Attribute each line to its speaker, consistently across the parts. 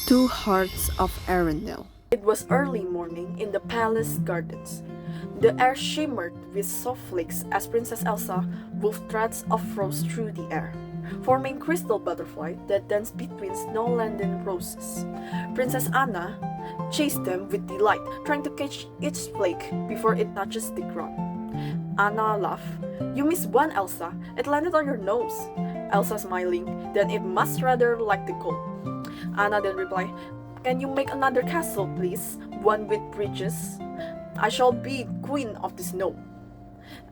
Speaker 1: Two Hearts of Arendelle.
Speaker 2: It was early morning in the palace gardens. The air shimmered with soft flakes as Princess Elsa wove threads of frost through the air, forming crystal butterflies that danced between snow-laden roses. Princess Anna chased them with delight, trying to catch each flake before it touches the ground. Anna laughed. "You missed one, Elsa. It landed on your nose." Elsa smiling, "Then it must rather like the cold." Anna then replied, "Can you make another castle, please? One with bridges? I shall be queen of the snow."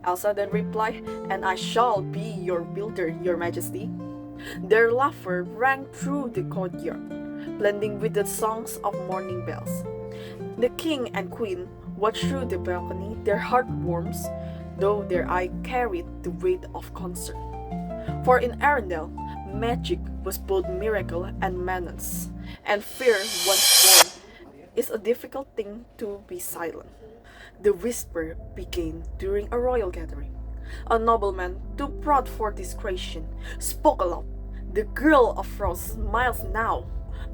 Speaker 2: Elsa then replied, "And I shall be your builder, your majesty." Their laughter rang through the courtyard, blending with the songs of morning bells. The king and queen watched through the balcony, their heart warms, though their eye carried the weight of concern. For in Arendelle, magic was both miracle and menace, and fear once born is a difficult thing to be silent. The whisper began during a royal gathering. A nobleman, too proud for discretion, spoke aloud. "The girl of frost smiles now,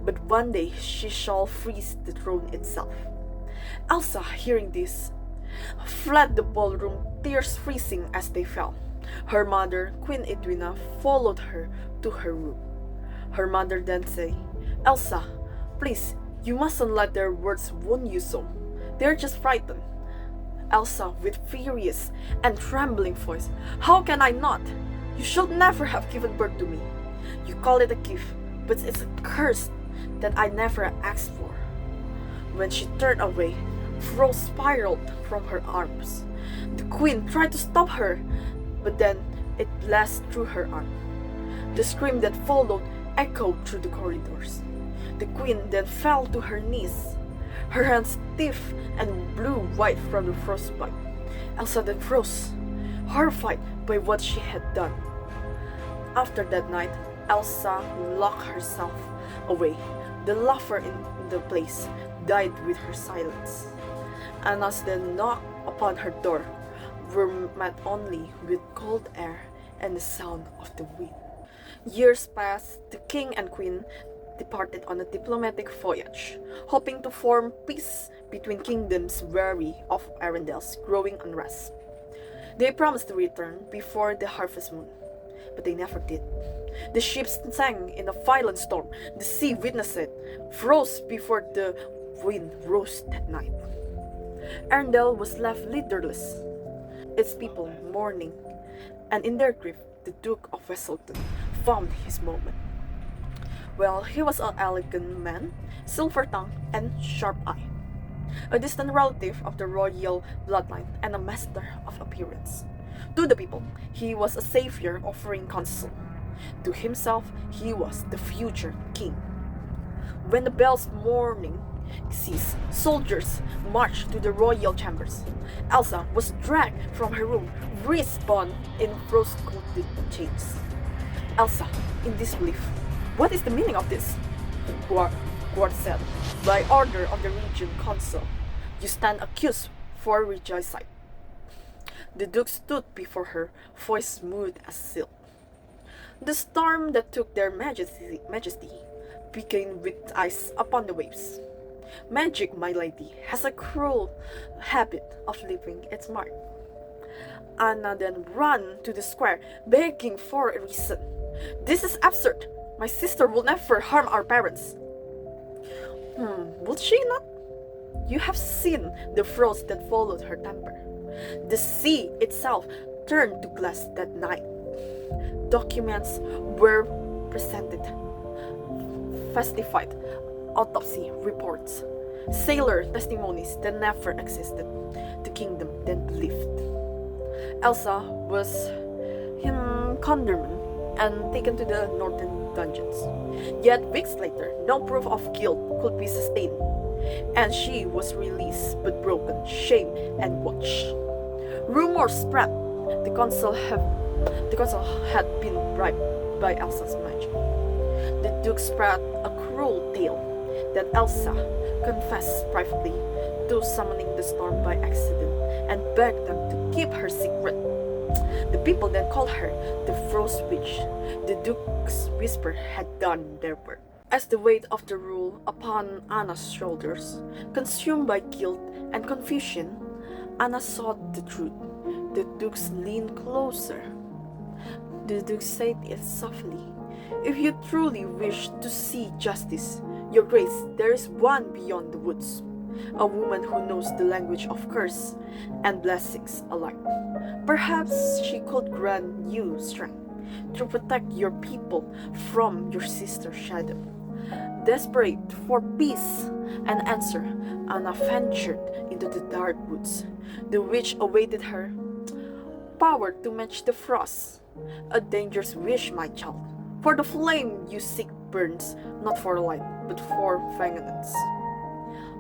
Speaker 2: but one day she shall freeze the throne itself." Elsa, hearing this, fled the ballroom, tears freezing as they fell. Her mother, Queen Edwina, followed her to her room. Her mother then said, "Elsa, please, you mustn't let their words wound you so. They're just frightened." Elsa, with furious and trembling voice, "How can I not? You should never have given birth to me. You call it a gift, but it's a curse that I never asked for." When she turned away, frost spiraled from her arms. The queen tried to stop her, but then it blasted through her arm. The scream that followed echoed through the corridors. The queen then fell to her knees, her hands stiff and blue white from the frostbite. Elsa then froze, horrified by what she had done. After that night, Elsa locked herself away. The laughter in the place died with her silence. Anna's then knocked upon her door, were met only with cold air and the sound of the wind. Years passed, the king and queen departed on a diplomatic voyage, hoping to form peace between kingdoms weary of Arendelle's growing unrest. They promised to return before the harvest moon, but they never did. The ships sank in a violent storm, the sea witnessed it, froze before the wind rose that night. Arendelle was left leaderless, its people mourning, and in their grief, the Duke of Wesselton found his moment. Well, he was an elegant man, silver-tongued and sharp-eyed, a distant relative of the royal bloodline and a master of appearance. To the people, he was a savior offering counsel. To himself, he was the future king. When the bells mourning ceased, soldiers marched to the royal chambers. Elsa was dragged from her room, wrists bound in frost-coated chains. Elsa, in disbelief, "What is the meaning of this?" Guard said, "By order of the regent council, you stand accused for regicide." The duke stood before her, voice smooth as silk. The storm that took their majesty began with ice upon the waves. Magic, my lady, has a cruel habit of leaving its mark. Anna then ran to the square, begging for a reason. "This is absurd. My sister will never harm our parents." Would she not? You have seen the frost that followed her temper. The sea itself turned to glass that night. Documents were presented, falsified autopsy reports, sailor testimonies that never existed. The kingdom then believed. Elsa was condemned and taken to the northern dungeons. Yet weeks later, no proof of guilt could be sustained, and she was released but broken, shamed, and watched. Rumors spread the council had been bribed by Elsa's magic. The duke spread a cruel tale that Elsa confessed privately to summoning the storm by accident and begged them to keep her secret. The people then called her the Frost Witch. The Duke's whisper had done their work. As the weight of the rule upon Anna's shoulders, consumed by guilt and confusion, Anna sought the truth. The dukes leaned closer. The duke said it softly. If you truly wish to see justice, your grace, there is one beyond the woods. A woman who knows the language of curse and blessings alike. Perhaps she could grant you strength to protect your people from your sister's shadow. Desperate for peace and answer, Anna ventured into the dark woods. The witch awaited her, power to match the frost. A dangerous wish, my child, for the flame you seek burns not for light, but for vengeance.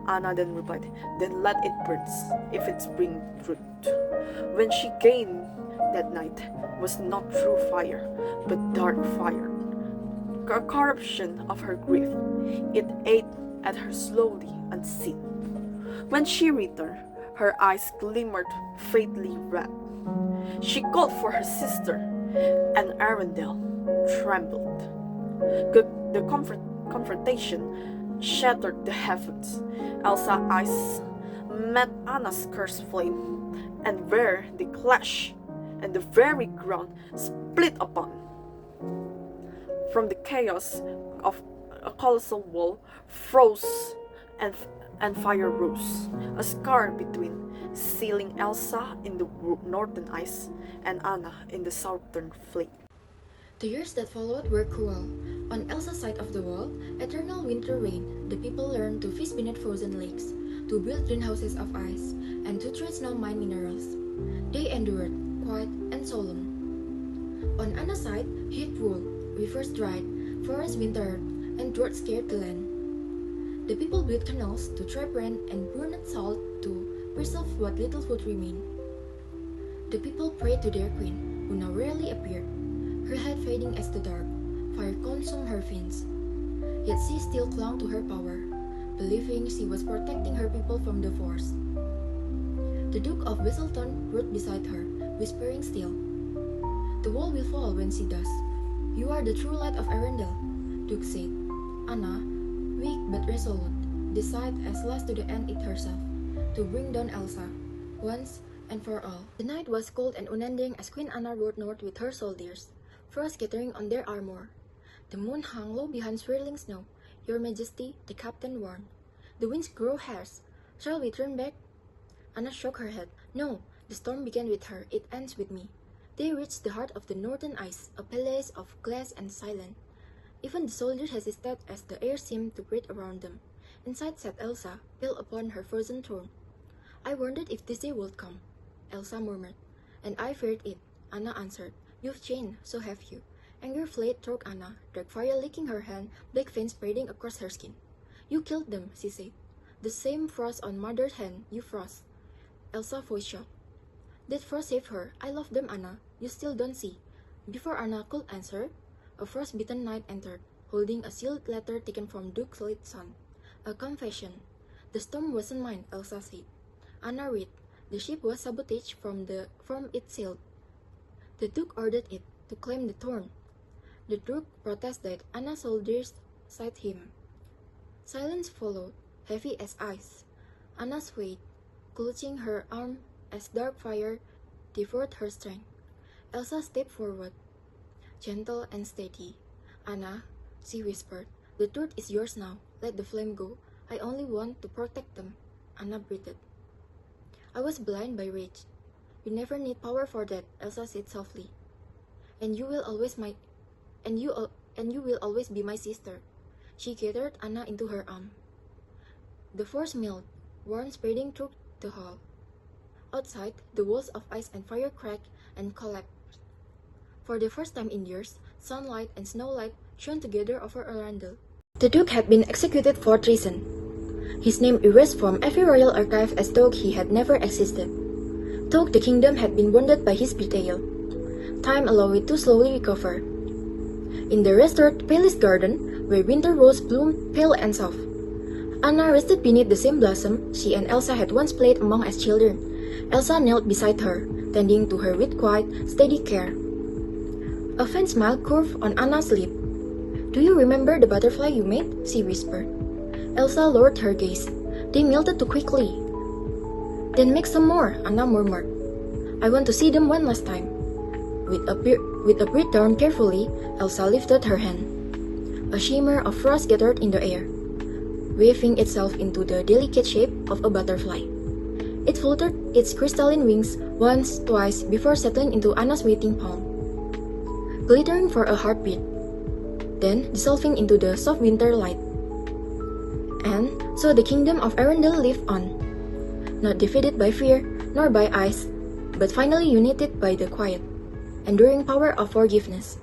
Speaker 2: Anna then replied, then let it burn, if it bring truth. When she gained that night was not true fire, but dark fire. A corruption of her grief, it ate at her slowly unseen. When she returned, her eyes glimmered faintly red. She called for her sister, and Arendelle trembled. The confrontation shattered the heavens. Elsa's eyes met Anna's cursed flame, and where they clashed, and the very ground split upon. From the chaos of a colossal wall froze and fire rose, a scar between, sealing Elsa in the northern ice and Anna in the southern flame.
Speaker 3: The years that followed were cruel. On Elsa's side of the wall, eternal winter reigned. The people learned to fish beneath frozen lakes, to build greenhouses of ice, and to trade snow-mine minerals. They endured, quiet and solemn. On Anna's side, heat ruled. Rivers dried, forests wintered, and drought scared the land. The people built canals to trap rain and burned salt to preserve what little food remained. The people prayed to their queen, who now rarely appeared, her head fading as the dark fire consumed her veins. Yet she still clung to her power, believing she was protecting her people from the force. The Duke of Whistleton rode beside her, whispering still, "The wall will fall when she does. You are the true light of Arendelle," Duke said. Anna, weak but resolute, decided as last to the end it herself, to bring down Elsa, once and for all. The night was cold and unending as Queen Anna rode north with her soldiers, frost gathering on their armor. The moon hung low behind swirling snow. "Your Majesty," the captain warned, "the winds grow harsh. Shall we turn back?" Anna shook her head. "No, the storm began with her, it ends with me." They reached the heart of the northern ice, a palace of glass and silent. Even the soldiers hesitated as the air seemed to breathe around them. Inside sat Elsa, pale upon her frozen throne. "I wondered if this day would come," Elsa murmured. "And I feared it," Anna answered. "You've changed, so have you." Anger flared through Anna, dark fire licking her hand, black veins spreading across her skin. "You killed them," she said. "The same frost on mother's hand you frost." Elsa's voice shook. "That frost saved her. I love them, Anna. You still don't see." Before Anna could answer, a frost-bitten knight entered, holding a sealed letter taken from Duke's late son. A confession. "The storm wasn't mine," Elsa said. Anna read. The ship was sabotaged from it sailed. The Duke ordered it to claim the throne. The Duke protested. Anna's soldiers side him. Silence followed, heavy as ice. Anna swayed, clutching her arm as dark fire devoured her strength. Elsa stepped forward, gentle and steady. "Anna," she whispered, "the truth is yours now. Let the flame go. I only want to protect them." Anna breathed. "I was blind by rage." "You never need power for that," Elsa said softly. "And you will always be my sister." She gathered Anna into her arm. The force melted, warmth spreading through the hall. Outside, the walls of ice and fire cracked and collapsed. For the first time in years, sunlight and snowlight shone together over Arendelle. The Duke had been executed for treason, his name erased from every royal archive as though he had never existed. Though the kingdom had been wounded by his betrayal, time allowed it to slowly recover. In the restored palace garden, where winter rose bloomed pale and soft, Anna rested beneath the same blossom she and Elsa had once played among as children. Elsa knelt beside her, tending to her with quiet, steady care. A faint smile curved on Anna's lip. "Do "Do you remember the butterfly you made?" she whispered. Elsa lowered her gaze. "They melted too quickly." "Then make some more," Anna murmured. "I want to see them one last time." With a breath drawn carefully, Elsa lifted her hand. A shimmer of frost gathered in the air, weaving itself into the delicate shape of a butterfly. It fluttered its crystalline wings once, twice, before settling into Anna's waiting palm, glittering for a heartbeat, then dissolving into the soft winter light. And so the kingdom of Arendelle lived on, not defeated by fear, nor by ice, but finally united by the quiet, enduring power of forgiveness.